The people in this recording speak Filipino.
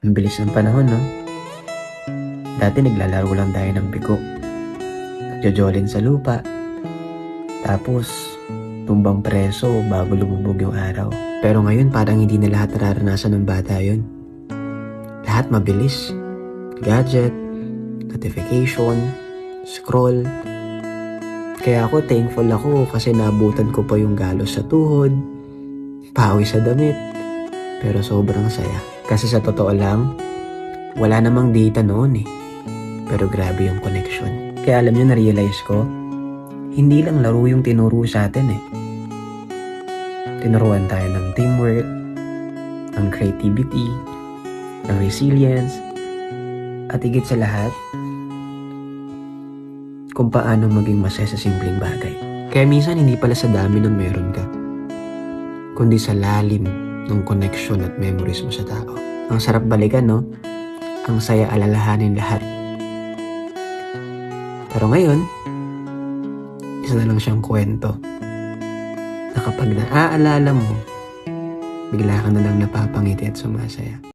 Ang bilis ng panahon, no? Dati naglalaro lang tayo ng biko. Nagjojolin sa lupa. Tapos, tumbang preso bago lumubog yung araw. Pero ngayon parang hindi na lahat nararanasan ng bata yun. Lahat mabilis. Gadget, notification, scroll. Kaya ako thankful ako kasi naabutan ko pa yung galos sa tuhod, pawis sa damit. Pero sobrang saya. Kasi sa totoo lang, wala namang data noon eh. Pero grabe yung connection. Kaya alam nyo, na-realize ko, hindi lang laro yung tinuro sa atin eh. Tinuruan tayo ng teamwork, ng creativity, ng resilience, at higit sa lahat, kung paano maging masaya sa simpleng bagay. Kaya minsan hindi pala sa dami ng meron ka, kundi sa lalim ng connection at memories mo sa tao. Ang sarap balikan, no? Ang saya alalahanin lahat. Pero ngayon, isa na lang siyang kwento na kapag naaalala mo, bigla ka na lang napapangiti at sumasaya.